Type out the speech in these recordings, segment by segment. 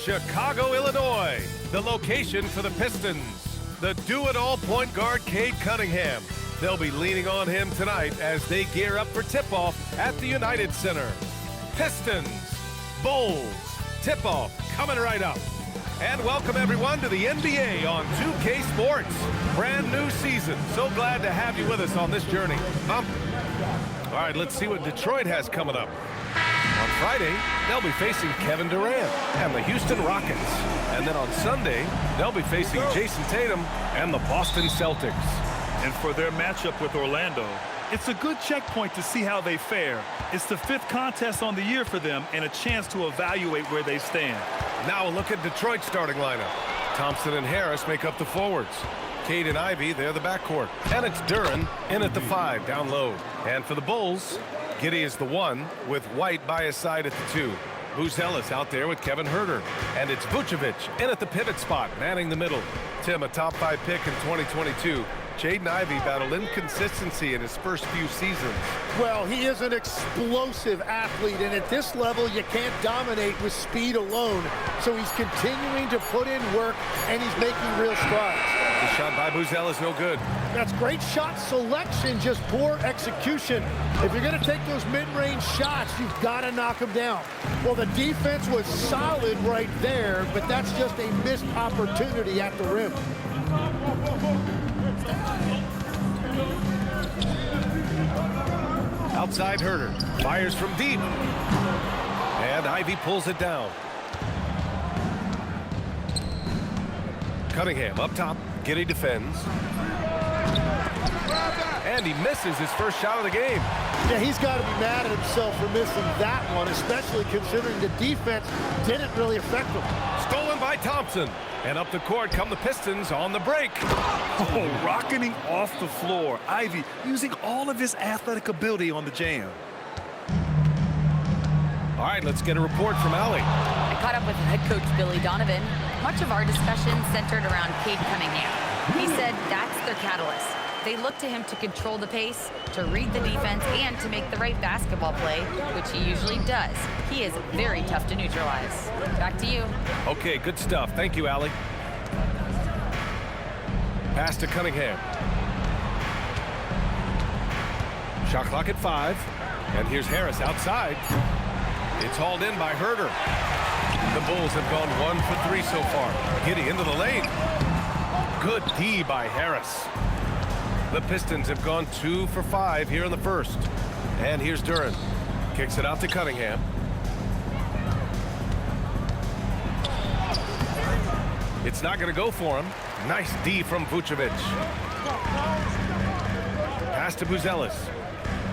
Chicago, Illinois, the location for the Pistons. The do-it-all point guard, Cade Cunningham. They'll be leaning on him tonight as they gear up for tip-off at the United Center. Pistons, Bulls, tip-off coming right up. And welcome everyone to the NBA on 2K Sports. Brand new season. So glad to have you with us on this journey. All right, let's see what Detroit has coming up. On Friday, they'll be facing Kevin Durant and the Houston Rockets. And then on Sunday, they'll be facing Jason Tatum and the Boston Celtics. And for their matchup with Orlando, it's a good checkpoint to see how they fare. It's the 5th contest on the year for them and a chance to evaluate where they stand. Now a look at Detroit's starting lineup. Thompson and Harris make up the forwards. Cade and Ivy, they're the backcourt. And it's Duren in at the 5, down low. And for the Bulls, Giddey is the 1, with White by his side at the 2. Buzelis out there with Kevin Huerter. And it's Vucevic in at the pivot spot, manning the middle. Tim, a top 5 pick in 2022. Jaden Ivey battled inconsistency in his first few seasons. Well, he is an explosive athlete, and at this level, you can't dominate with speed alone. So he's continuing to put in work, and he's making real strides. The shot by Buzelis is no good. That's great shot selection, just poor execution. If you're going to take those mid-range shots, you've got to knock them down. Well, the defense was solid right there, but that's just a missed opportunity at the rim. Outside Huerter, fires from deep. And Ivy pulls it down. Cunningham up top, Giddey defends. And he misses his first shot of the game. Yeah, he's got to be mad at himself for missing that one, especially considering the defense didn't really affect him. Stolen by Thompson. And up the court come the Pistons on the break. Oh, rocketing off the floor. Ivy using all of his athletic ability on the jam. All right, let's get a report from Allie. I caught up with head coach Billy Donovan. Much of our discussion centered around Cade Cunningham. He said that's their catalyst. They look to him to control the pace, to read the defense, and to make the right basketball play, which he usually does. He is very tough to neutralize. Back to you. Okay, good stuff. Thank you, Allie. Pass to Cunningham. Shot clock at 5. And here's Harris outside. It's hauled in by Huerter. The Bulls have gone 1 for 3 so far. Giddey into the lane. Good D by Harris. The Pistons have gone 2 for 5 here in the first. And here's Duren. Kicks it out to Cunningham. It's not going to go for him. Nice D from Vucevic. Pass to Buzelis.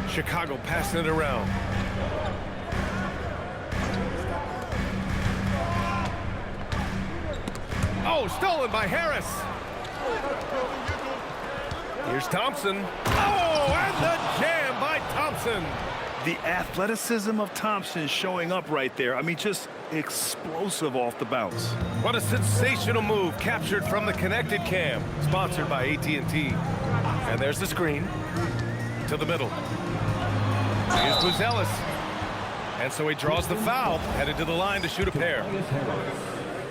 Chicago passing it around. Oh, stolen by Harris. Here's Thompson. Oh, and the jam by Thompson. The athleticism of Thompson showing up right there. I mean, just explosive off the bounce. What a sensational move captured from the connected cam. Sponsored by AT&T. And there's the screen. To the middle. Here's Buzelis. And so he draws the foul. Headed to the line to shoot a pair.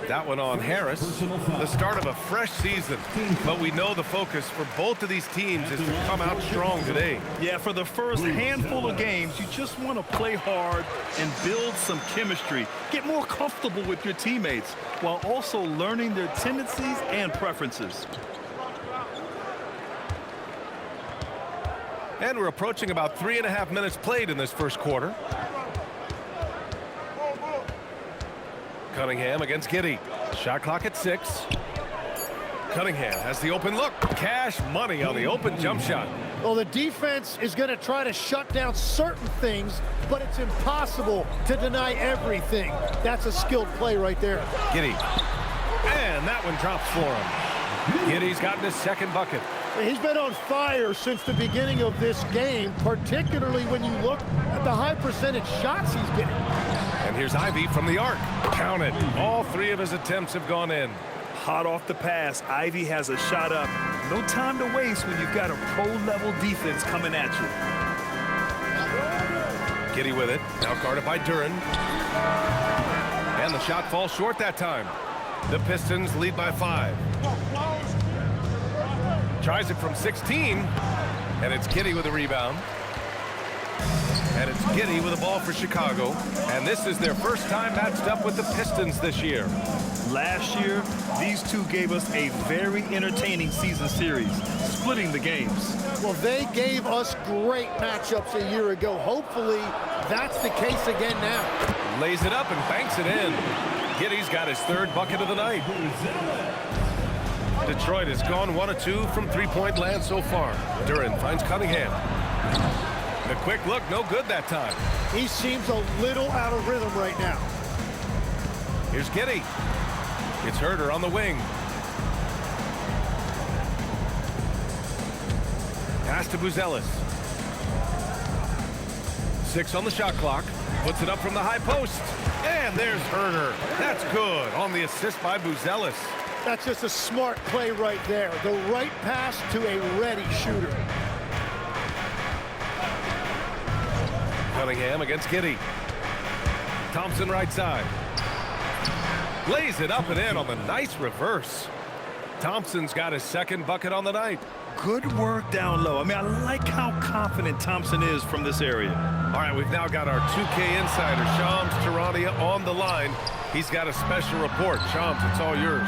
That one on Harris. The start of a fresh season. But we know the focus for both of these teams is to come out strong today. Yeah, for the first handful of games, you just want to play hard and build some chemistry. Get more comfortable with your teammates while also learning their tendencies and preferences. And we're approaching about 3.5 minutes played in this first quarter. Cunningham against Giddey. Shot clock at 6. Cunningham has the open look. Cash money on the open jump shot. Well, the defense is going to try to shut down certain things, but it's impossible to deny everything. That's a skilled play right there. Giddey. And that one drops for him. Giddey's gotten his second bucket. He's been on fire since the beginning of this game, particularly when you look at the high percentage shots he's getting. And here's Ivy from the arc. Count it. All 3 of his attempts have gone in. Hot off the pass, Ivy has a shot up. No time to waste when you've got a pro-level defense coming at you. Giddey with it. Now guarded by Duren. And the shot falls short that time. The Pistons lead by 5. Tries it from 16, and it's Giddey with a rebound. And it's Giddey with a ball for Chicago. And this is their first time matched up with the Pistons this year. Last year, these two gave us a very entertaining season series, splitting the games. Well, they gave us great matchups a year ago. Hopefully, that's the case again now. Lays it up and banks it in. Giddey's got his 3rd bucket of the night. Detroit has gone 1 of 2 from three-point land so far. Duren finds Cunningham. The quick look, no good that time. He seems a little out of rhythm right now. Here's Giddey. It's Herder on the wing. Pass to Buzelis. 6 on the shot clock. Puts it up from the high post. And there's Herder. That's good on the assist by Buzelis. That's just a smart play right there. The right pass to a ready shooter. Cunningham against Giddey. Thompson right side. Lays it up and in on the nice reverse. Thompson's got his 2nd bucket on the night. Good work down low. I mean, I like how confident Thompson is from this area. All right, we've now got our 2K insider, Shams Charania, on the line. He's got a special report. Shams, it's all yours.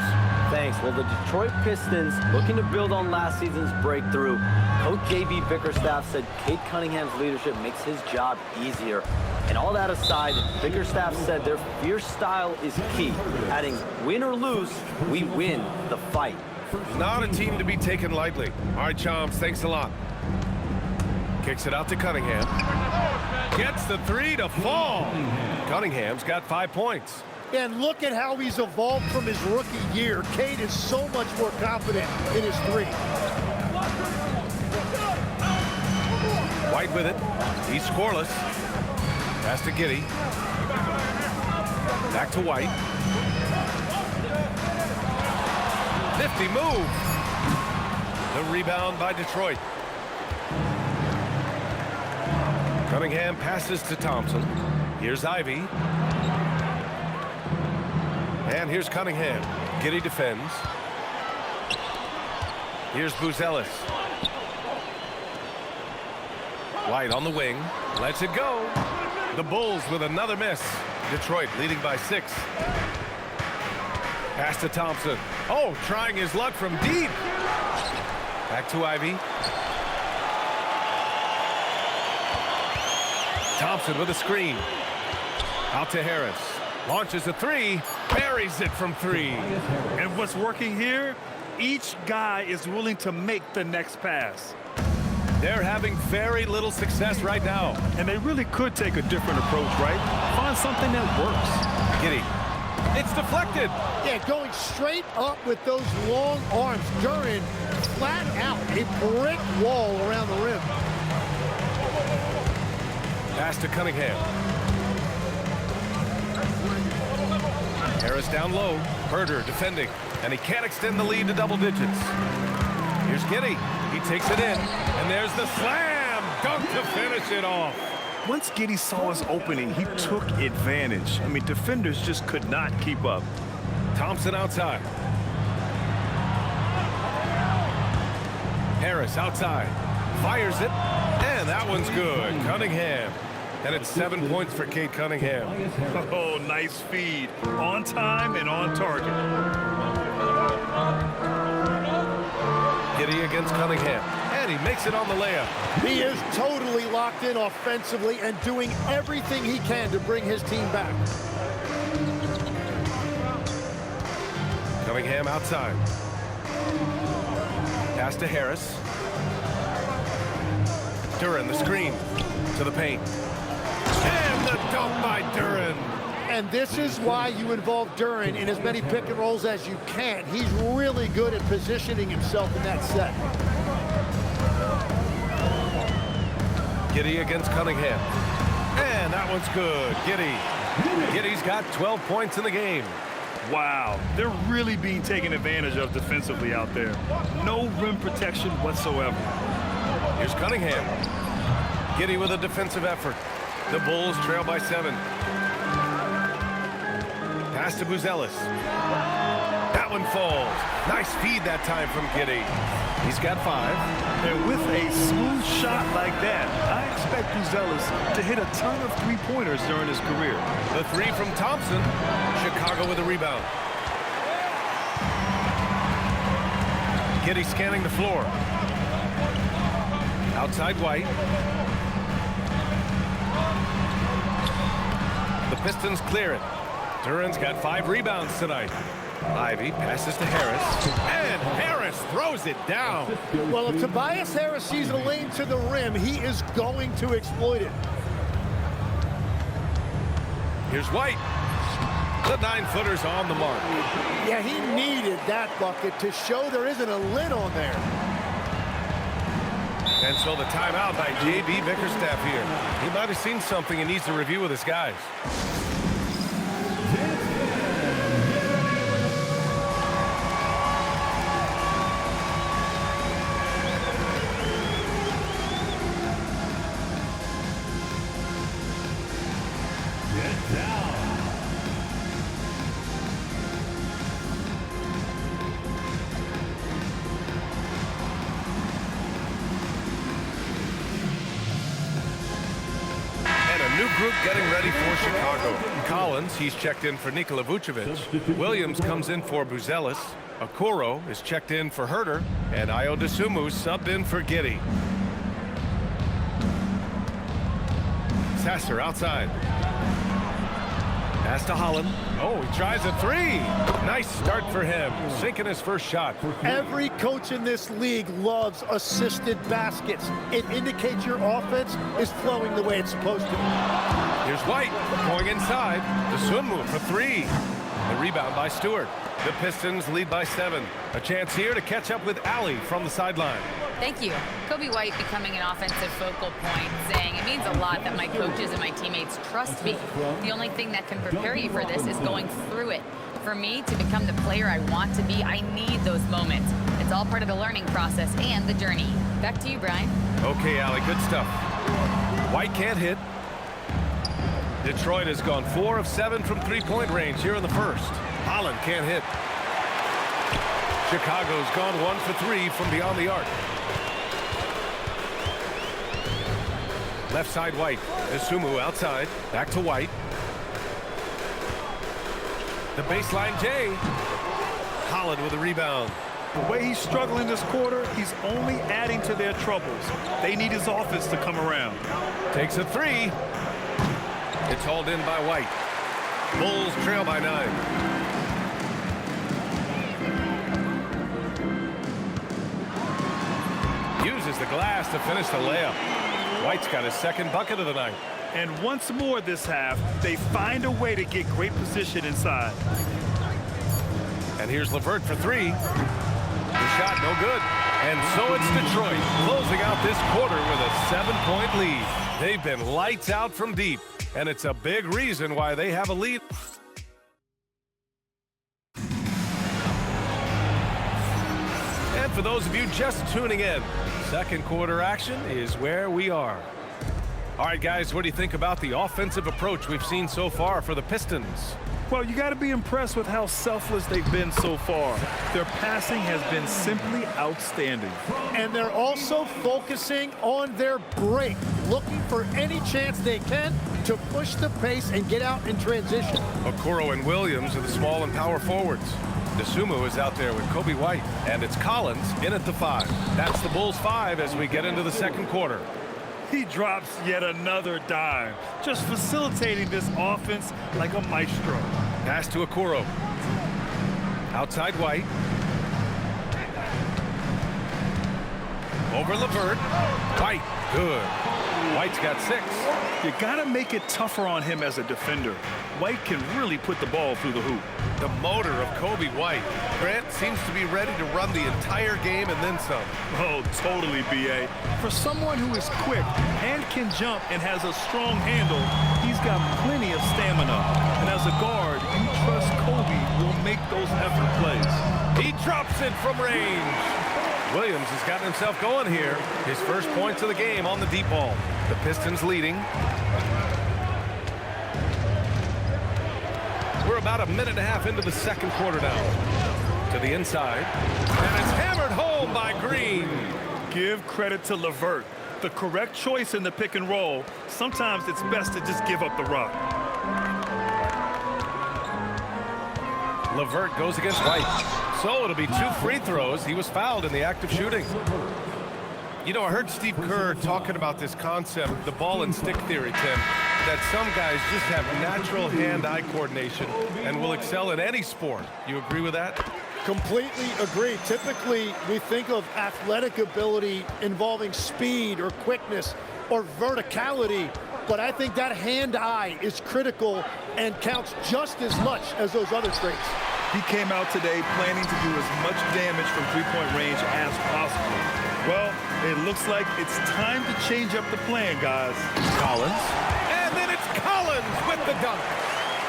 Thanks. Well, the Detroit Pistons looking to build on last season's breakthrough. Coach J.B. Bickerstaff said Cade Cunningham's leadership makes his job easier. And all that aside, Bickerstaff said their fierce style is key, adding, win or lose, we win the fight. Not a team to be taken lightly. All right, Shams, thanks a lot. Kicks it out to Cunningham. Gets the 3 to fall. Cunningham's got 5 points. And look at how he's evolved from his rookie year. Cade is so much more confident in his 3. White with it. He's scoreless. Pass to Giddey. Back to White. Nifty move. The rebound by Detroit. Cunningham passes to Thompson. Here's Ivy. And here's Cunningham. Giddey defends. Here's Buzelis. White on the wing. Lets it go. The Bulls with another miss. Detroit leading by 6. Pass to Thompson. Oh, trying his luck from deep. Back to Ivy. Thompson with a screen. Out to Harris. Launches a 3. Buries it from 3. And what's working here? Each guy is willing to make the next pass. They're having very little success right now. And they really could take a different approach, right? Find something that works. Giddey. It's deflected. Yeah, going straight up with those long arms. Duren flat out, a brick wall around the rim. Pass to Cunningham. Harris down low. Herder defending. And he can't extend the lead to double digits. Here's Giddey. He takes it in. And there's the slam. Dunk to finish it off. Once Giddey saw his opening, he took advantage. I mean, defenders just could not keep up. Thompson outside. Harris outside. Fires it. And that one's good. Cunningham. And it's 7 points for Cade Cunningham. Oh, nice feed. On time and on target. Giddey against Cunningham. And he makes it on the layup. He is totally locked in offensively and doing everything he can to bring his team back. Cunningham outside. Pass to Harris. Duren the screen to the paint. And the dunk by Duren. And this is why you involve Duren in as many pick and rolls as you can. He's really good at positioning himself in that set. Giddey against Cunningham. And that one's good. Giddey. Giddey's got 12 points in the game. Wow, they're really being taken advantage of defensively out there. No rim protection whatsoever. Here's Cunningham. Giddey with a defensive effort. The Bulls trail by 7. Pass to Buzelis. That one falls. Nice feed that time from Giddey. He's got 5. And with a smooth shot like that, I expect Buzelis to hit a ton of three-pointers during his career. The 3 from Thompson. Chicago with a rebound. Giddey scanning the floor. Outside White. The Pistons clear it. Duran's got 5 rebounds tonight. Ivy passes to Harris, and Harris throws it down. Well, if Tobias Harris sees a lane to the rim, he is going to exploit it. Here's White. The 9-footer's on the mark. Yeah, he needed that bucket to show there isn't a lid on there. And so the timeout by J.B. Bickerstaff here. He might have seen something and needs to review with his guys. New group getting ready for Chicago. Collins, he's checked in for Nikola Vucevic. Williams comes in for Buzelis. Okoro is checked in for Herter. And Ayo Dosunmu subbed in for Giddey. Sasser outside. Pass to Holland. Oh, he tries a 3. Nice start for him. Sinking his first shot. Every coach in this league loves assisted baskets. It indicates your offense is flowing the way it's supposed to. Here's White going inside. Dosunmu for 3. The rebound by Stewart. The Pistons lead by 7. A chance here to catch up with Allie from the sideline. Thank you. Kobe White becoming an offensive focal point, saying it means a lot that my coaches and my teammates trust me. The only thing that can prepare you for this is going through it. For me to become the player I want to be, I need those moments. It's all part of the learning process and the journey. Back to you, Brian. Okay, Allie, good stuff. White can't hit. Detroit has gone 4 of 7 from three-point range here in the first. Holland can't hit. Chicago's gone 1 for 3 from beyond the arc. Left side White. Dosunmu outside. Back to White. The baseline J. Holland with a rebound. The way he's struggling this quarter, he's only adding to their troubles. They need his offense to come around. Takes a 3. It's hauled in by White. Bulls trail by 9. Uses the glass to finish the layup. White's got his second bucket of the night. And once more this half, they find a way to get great position inside. And here's LeVert for 3. The shot no good. And so it's Detroit closing out this quarter with a 7-point lead. They've been lights out from deep, and it's a big reason why they have a lead. And for those of you just tuning in, second quarter action is where we are. All right, guys, what do you think about the offensive approach we've seen so far for the Pistons? Well, you got to be impressed with how selfless they've been so far. Their passing has been simply outstanding. And they're also focusing on their break, looking for any chance they can to push the pace and get out in transition. Okoro and Williams are the small and power forwards. Dosunmu is out there with Kobe White, and it's Collins in at the 5. That's the Bulls 5 as we get into the second quarter. He drops yet another dime, just facilitating this offense like a maestro. Pass to Okoro. Outside White. Over LeVert. White, good. White's got 6. You gotta make it tougher on him as a defender. White can really put the ball through the hoop. The motor of Kobe White. Grant seems to be ready to run the entire game and then some. Oh, totally, B.A. For someone who is quick and can jump and has a strong handle, he's got plenty of stamina. And as a guard, you trust Kobe will make those effort plays. He drops it from range. Williams has gotten himself going here. His first points of the game on the deep ball. The Pistons leading. We're about a minute and a half into the second quarter now. To the inside. And it's hammered home by Green. Give credit to LeVert. The correct choice in the pick and roll. Sometimes it's best to just give up the rock. LeVert goes against White. So it'll be 2 free throws. He was fouled in the act of shooting. You know, I heard Steve Kerr talking about this concept, the ball and stick theory, Tim, that some guys just have natural hand-eye coordination and will excel in any sport. You agree with that? Completely agree. Typically, we think of athletic ability involving speed or quickness or verticality, but I think that hand-eye is critical and counts just as much as those other traits. He came out today planning to do as much damage from three-point range as possible. Well, it looks like it's time to change up the plan, guys. Collins. And then it's Collins with the dunk.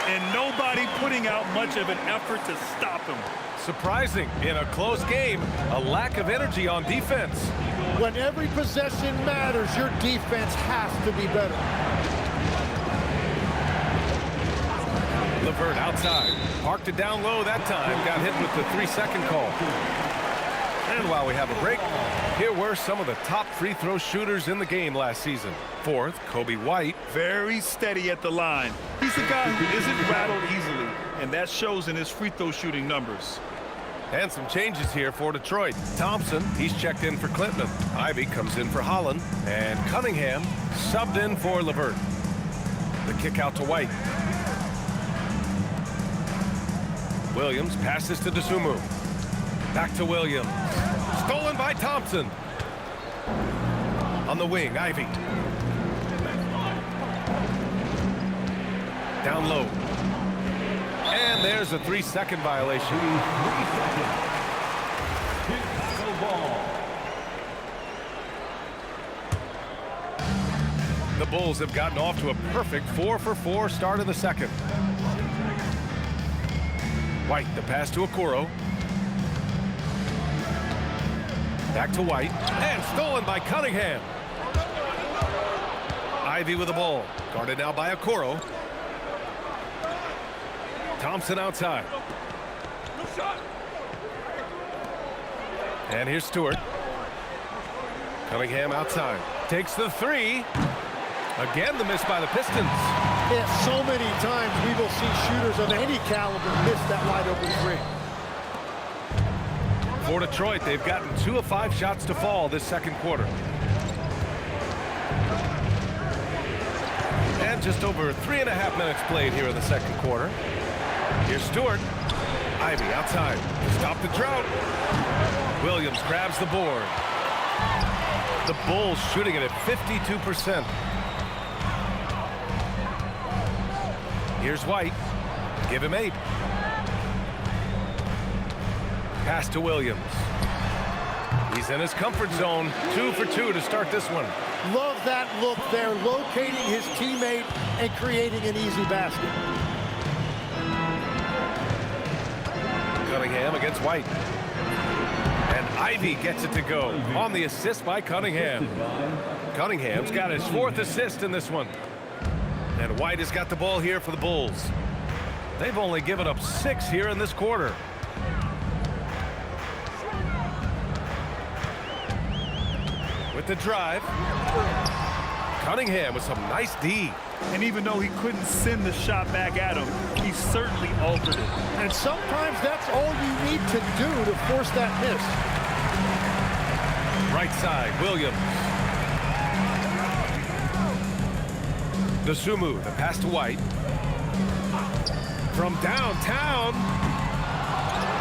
And nobody putting out much of an effort to stop him. Surprising, in a close game, a lack of energy on defense. When every possession matters, your defense has to be better. LeVert outside. Parked it down low that time. Got hit with the 3-second call. And while we have a break, here were some of the top free throw shooters in the game last season. Fourth, Kobe White. Very steady at the line. He's a guy who isn't rattled easily, and that shows in his free throw shooting numbers. And some changes here for Detroit. Thompson, he's checked in for Clinton. Ivy comes in for Holland. And Cunningham subbed in for LeVert. The kick out to White. Williams passes to Dosunmu. Back to Williams. Stolen by Thompson. On the wing, Ivy. Down low. And there's a 3-second violation. The Bulls have gotten off to a perfect 4-for-4 start in the second. White, the pass to Okoro. Back to White. And stolen by Cunningham. Ivy with the ball. Guarded now by Okoro. Thompson outside. And here's Stewart. Cunningham outside. Takes the 3. Again, the miss by the Pistons. Yeah, so many times we will see shooters of any caliber miss that wide open 3. For Detroit, they've gotten 2 of 5 shots to fall this second quarter. And just over 3.5 minutes played here in the second quarter. Here's Stewart. Ivy outside to stop the drought. Williams grabs the board. The Bulls shooting it at 52%. Here's White. Give him 8. Pass to Williams. He's in his comfort zone. 2 for 2 to start this one. Love that look there, locating his teammate and creating an easy basket. Cunningham against White. And Ivy gets it to go on the assist by Cunningham. Cunningham's got his 4th assist in this one. And White has got the ball here for the Bulls. They've only given up 6 here in this quarter. With the drive. Cunningham with some nice D. And even though he couldn't send the shot back at him, he certainly altered it. And sometimes that's all you need to do to force that miss. Right side, Williams. Dosunmu, the pass to White. From downtown.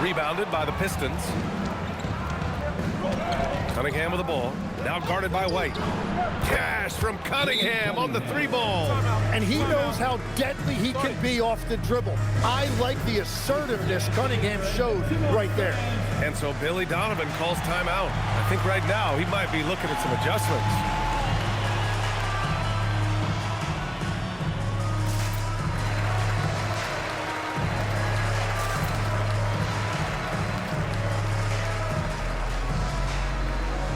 Rebounded by the Pistons. Cunningham with the ball. Now guarded by White. Cash from Cunningham on the 3-ball. And he knows how deadly he can be off the dribble. I like the assertiveness Cunningham showed right there. And so Billy Donovan calls timeout. I think right now he might be looking at some adjustments.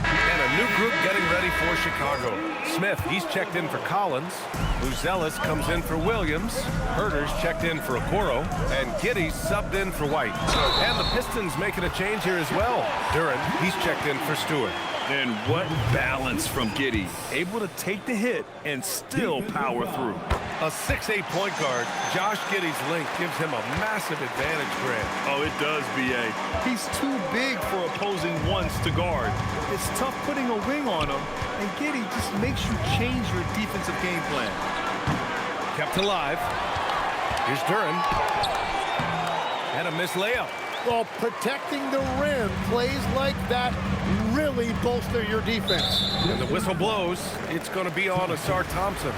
And a new group getting ready for Chicago. Smith, he's checked in for Collins. Buzelis comes in for Williams. Herter's checked in for Okoro. And Giddy's subbed in for White. And the Pistons making a change here as well. Duran, he's checked in for Stewart. And what balance from Giddy. Able to take the hit and still power through. A 6'8" point guard, Josh Giddey's length gives him a massive advantage, Grant. Oh, it does, B.A. He's too big for opposing ones to guard. It's tough putting a wing on him, and Giddy just makes you change your defensive game plan. Kept alive. Here's Duran. And a missed layup. Well, protecting the rim, plays like that really bolster your defense. And the whistle blows. It's going to be on Asar Thompson.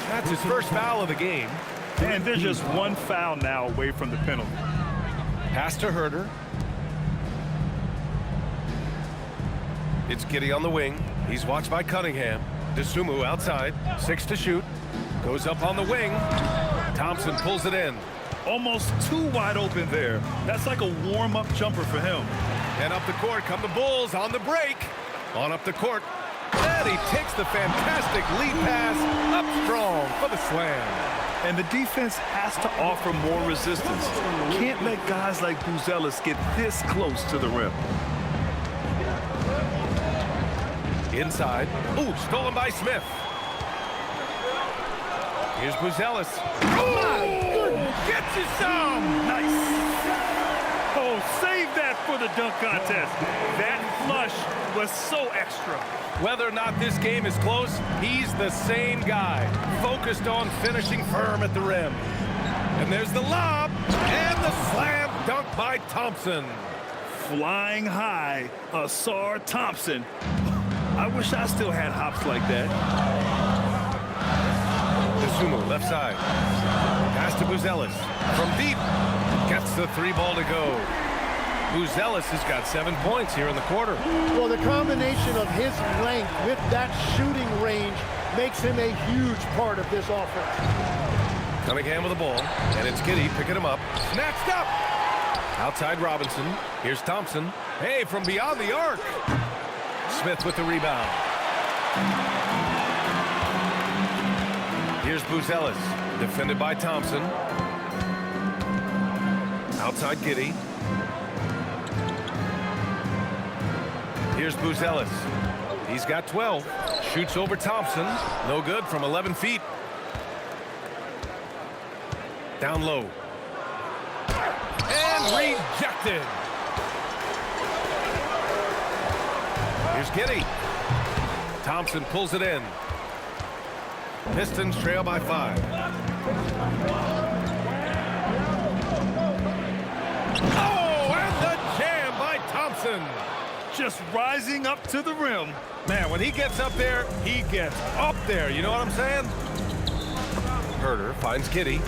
That's his first foul of the game. And there's just one foul now away from the penalty. Pass to Herter. It's Giddey on the wing. He's watched by Cunningham. DeSumo outside. 6 to shoot. Goes up on the wing. Thompson pulls it in. Almost too wide open there. That's like a warm-up jumper for him. And up the court come the Bulls on the break. On up the court. And he takes the fantastic lead pass up strong for the slam. And the defense has to offer more resistance. Can't let guys like Buzelis get this close to the rim. Inside. Ooh, stolen by Smith. Here's Buzelis. Oh, gets you some. Nice. Oh, save that for the dunk contest. That flush was so extra. Whether or not this game is close, he's the same guy, focused on finishing firm at the rim. And there's the lob, and the slam dunk by Thompson. Flying high, Asar Thompson. I wish I still had hops like that. DeSumo, left side. Pass to Buzelis. From deep, gets the 3 ball to go. Buzelis has got 7 points here in the quarter. Well, the combination of his length with that shooting range makes him a huge part of this offense. Cunningham with the ball, and it's Giddey picking him up. Snatched up! Outside Robinson. Here's Thompson. Hey, from beyond the arc. Smith with the rebound. Here's Buzelis, defended by Thompson. Outside Giddey. Here's Buzelis. He's got 12. Shoots over Thompson. No good from 11 feet. Down low. And rejected. Here's Giddey. Thompson pulls it in. Pistons trail by 5. Oh, and the jam by Thompson. Just rising up to the rim. Man, when he gets up there, he gets up there. You know what I'm saying? Herter finds Giddey.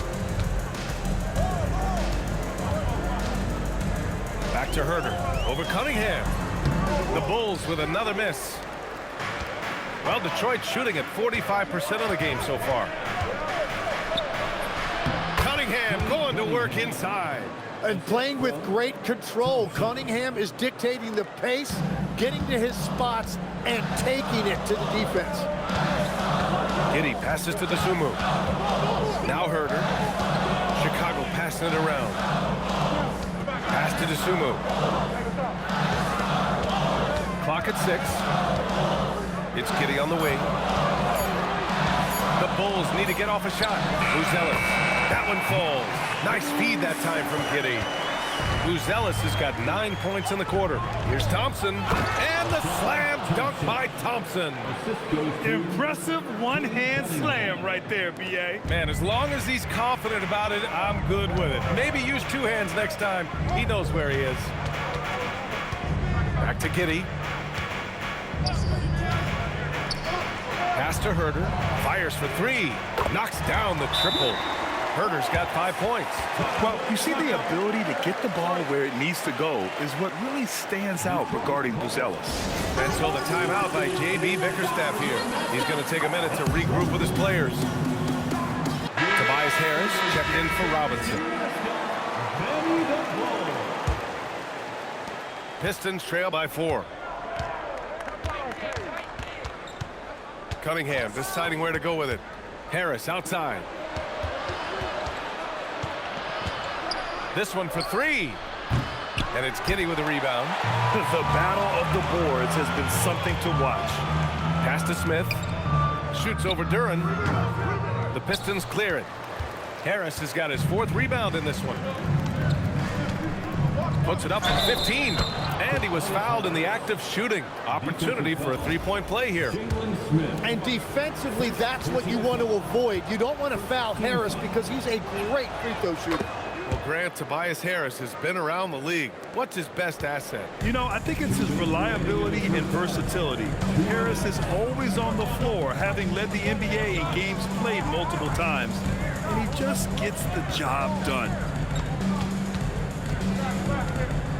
Back to Herter. Over Cunningham. The Bulls with another miss. Well, Detroit's shooting at 45% of the game so far. Cunningham going to work inside. And playing with great control. Cunningham is dictating the pace, getting to his spots, and taking it to the defense. Giddey passes to DeSumo. Now Herter. Chicago passing it around. Pass to DeSumo. Clock at 6. It's Giddey on the wing. The Bulls need to get off a shot. Buzelis. That one falls. Nice feed that time from Giddey. Buzelis has got 9 points in the quarter. Here's Thompson. And the slam dunk by Thompson. Impressive one-hand slam right there, B.A. Man, as long as he's confident about it, I'm good with it. Maybe use 2 hands next time. He knows where he is. Back to Giddey. Pass to Herter. Fires for 3. Knocks down the triple. Herter's got 5 points. Well, you see, the ability to get the ball where it needs to go is what really stands out regarding Buzelis. And so the timeout by J.B. Bickerstaff here. He's going to take a minute to regroup with his players. Tobias Harris checked in for Robinson. Pistons trail by 4. Cunningham deciding where to go with it. Harris outside. This one for three. And it's Kitty with a rebound. The battle of the boards has been something to watch. Pass to Smith. Shoots over Duran. The Pistons clear it. Harris has got his 4th rebound in this one. Puts it up from 15. And he was fouled in the act of shooting. Opportunity for a three-point play here. And defensively, that's what you want to avoid. You don't want to foul Harris because he's a great free throw shooter. Well, Grant, Tobias Harris has been around the league. What's his best asset? You know, I think it's his reliability and versatility. Harris is always on the floor, having led the NBA in games played multiple times. And he just gets the job done.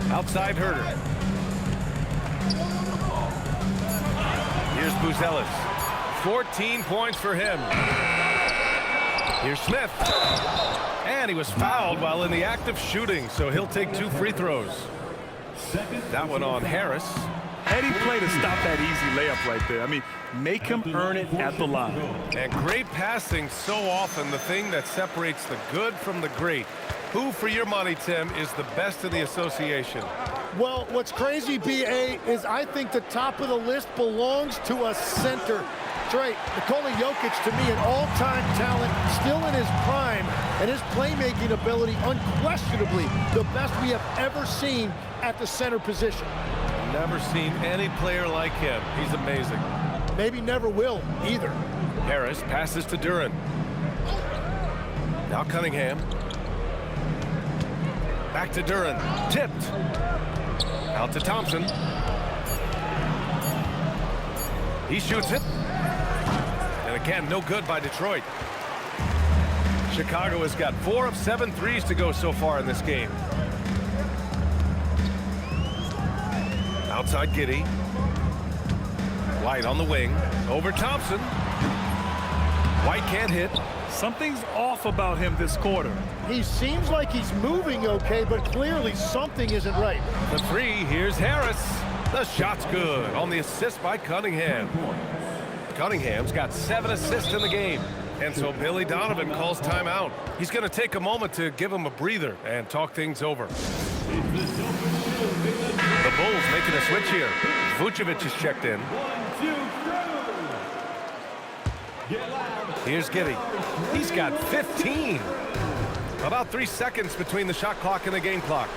Outside Herter. Here's Buzelis. 14 points for him. Here's Smith. And he was fouled while in the act of shooting, so he'll take 2 free throws. That one on Harris. Heady play to stop that easy layup right there. I mean, make him earn it at the line. And great passing, so often the thing that separates the good from the great. Who, for your money, Tim, is the best in the association? Well, what's crazy, B.A., is I think the top of the list belongs to a center. That's right. Nikola Jokic, to me, an all-time talent, still in his prime, and his playmaking ability, unquestionably, the best we have ever seen at the center position. Never seen any player like him. He's amazing. Maybe never will, either. Harris passes to Duran. Now Cunningham. Back to Duran. Tipped. Out to Thompson. He shoots it. And again, no good by Detroit. Chicago has got 4 of 7 threes to go so far in this game. Outside Giddey. White on the wing. Over Thompson. White can't hit. Something's off about him this quarter. He seems like he's moving okay, but clearly something isn't right. The three, here's Harris. The shot's good on the assist by Cunningham. Cunningham's got 7 assists in the game. And so Billy Donovan calls timeout. He's going to take a moment to give him a breather and talk things over. The Bulls making a switch here. Vucevic is checked in. Here's Giddey. He's got 15. About 3 seconds between the shot clock and the game clock.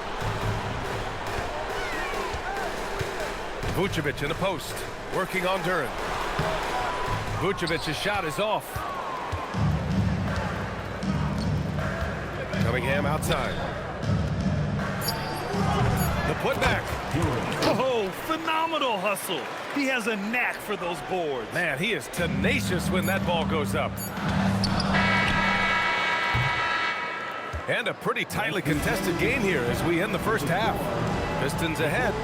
Vucevic in the post, working on Duran. Vucevic's shot is off. Cunningham outside. The putback. Oh, phenomenal hustle. He has a knack for those boards. Man, he is tenacious when that ball goes up. And a pretty tightly contested game here as we end the first half. Pistons ahead.